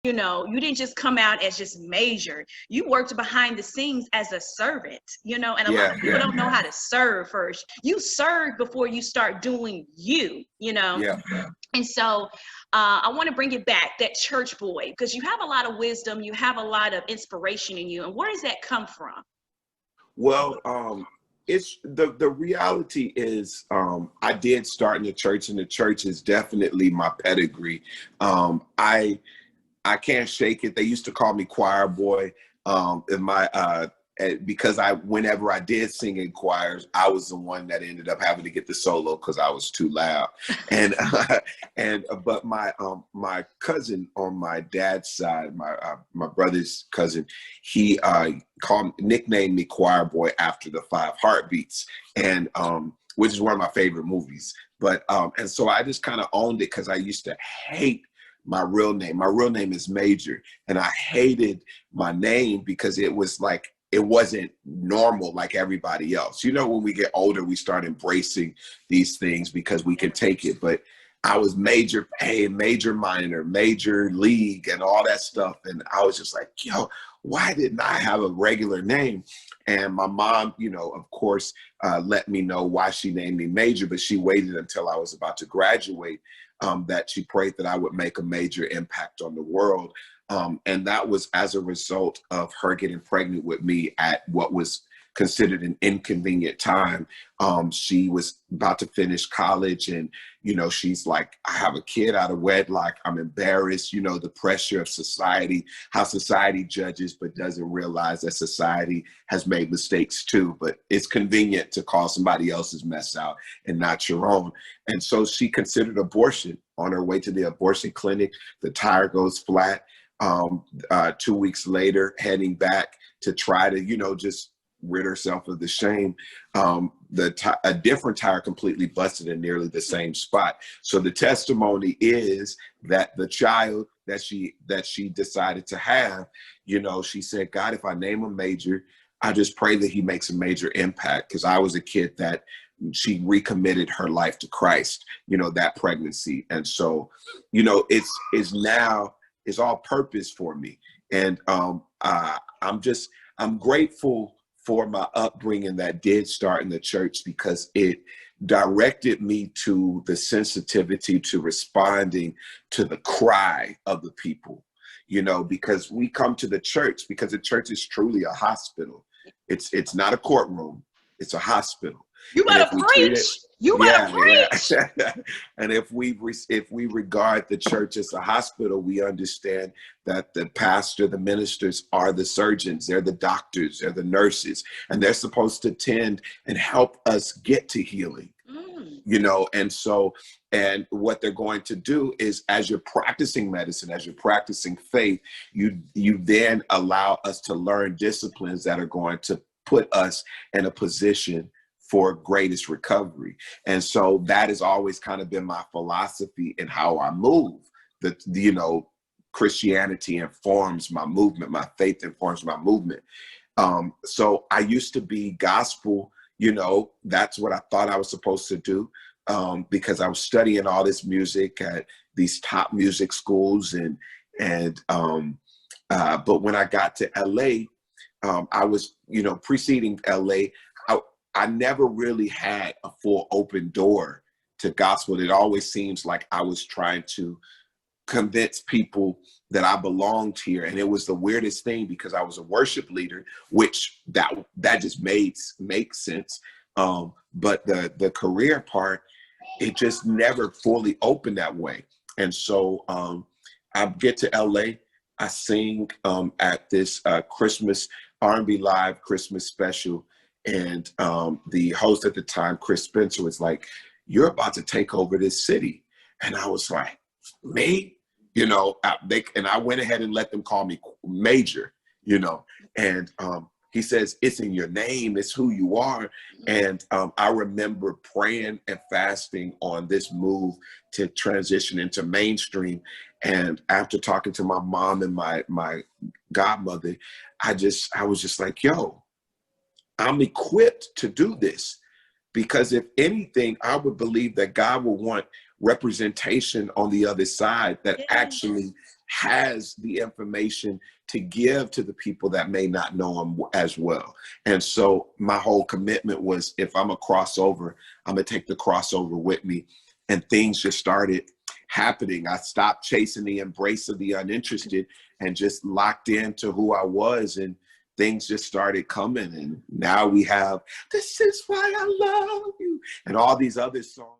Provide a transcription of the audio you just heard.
You know, you didn't just come out as just major. You worked behind the scenes as a servant, you know, and a lot Yeah, of people yeah, don't know how to serve first. You serve before you start doing you, you know. yeah. And so I want to bring it back, that church boy, because you have a lot of wisdom, you have a lot of inspiration in you. And where does that come from? Well, it's the reality is, I did start in the church, and the church is definitely my pedigree. I can't shake it. They used to call me choir boy. In my because whenever I did sing in choirs, I was the one that ended up having to get the solo because I was too loud. And but my cousin on my dad's side, my brother's cousin, he nicknamed me choir boy after the Five Heartbeats, and which is one of my favorite movies. But and so I just kind of owned it because I used to hate my real name. My real name is Major, and I hated my name because it was like, it wasn't normal like everybody else. You know, when we get older, we start embracing these things because we can take it. But I was major pain, major minor, major league, and all that stuff. And I was just like, yo, why didn't I have a regular name? And my mom, you know, of course, let me know why she named me Major, but she waited until I was about to graduate, that she prayed that I would make a major impact on the world. And that was as a result of her getting pregnant with me at what was considered an inconvenient time. She was about to finish college, and, you know, she's like, I have a kid out of wedlock. I'm embarrassed, you know, the pressure of society, how society judges, but doesn't realize that society has made mistakes too. But it's convenient to call somebody else's mess out and not your own. And so she considered abortion. On her way to the abortion clinic, the tire goes flat. 2 weeks later, heading back to try to, you know, just rid herself of the shame, a different tire completely busted in nearly the same spot. So the testimony is that the child that she decided to have, you know, she said, God, if I name him Major, I just pray that he makes a major impact. Because I was a kid that she recommitted her life to Christ, you know, that pregnancy. And so, you know, it's all purpose for me. And I'm grateful for my upbringing that did start in the church, because it directed me to the sensitivity to responding to the cry of the people, you know, because we come to the church because the church is truly a hospital. It's not a courtroom, it's a hospital. You And if better we treat it, preach. You better yeah, preach. yeah. And if we regard the church as a hospital, we understand that the pastor, the ministers are the surgeons, they're the doctors, they're the nurses, and they're supposed to tend and help us get to healing. You know, and so, and what they're going to do is, as you're practicing medicine, as you're practicing faith, you then allow us to learn disciplines that are going to put us in a position for greatest recovery. And so that has always kind of been my philosophy in how I move. That, you know, Christianity informs my movement, my faith informs my movement. So I used to be gospel, you know, that's what I thought I was supposed to do, because I was studying all this music at these top music schools. But when I got to LA, I was, you know, preceding LA, I never really had a full open door to gospel. It always seems like I was trying to convince people that I belonged here. And it was the weirdest thing, because I was a worship leader, which that just makes sense. But the career part, it just never fully opened that way. And so I get to LA, I sing at this Christmas R&B Live Christmas special. And the host at the time, Chris Spencer, was like, you're about to take over this city. And I was like, me? You know, and I went ahead and let them call me Major, you know. And he says, it's in your name, it's who you are. And I remember praying and fasting on this move to transition into mainstream. And after talking to my mom and my godmother, I was just like, yo, I'm equipped to do this, because if anything, I would believe that God will want representation on the other side that actually has the information to give to the people that may not know him as well. And so my whole commitment was, if I'm a crossover, I'm gonna take the crossover with me. And things just started happening. I stopped chasing the embrace of the uninterested and just locked into who I was, and things just started coming. And now we have "This Is Why I Love You" and all these other songs.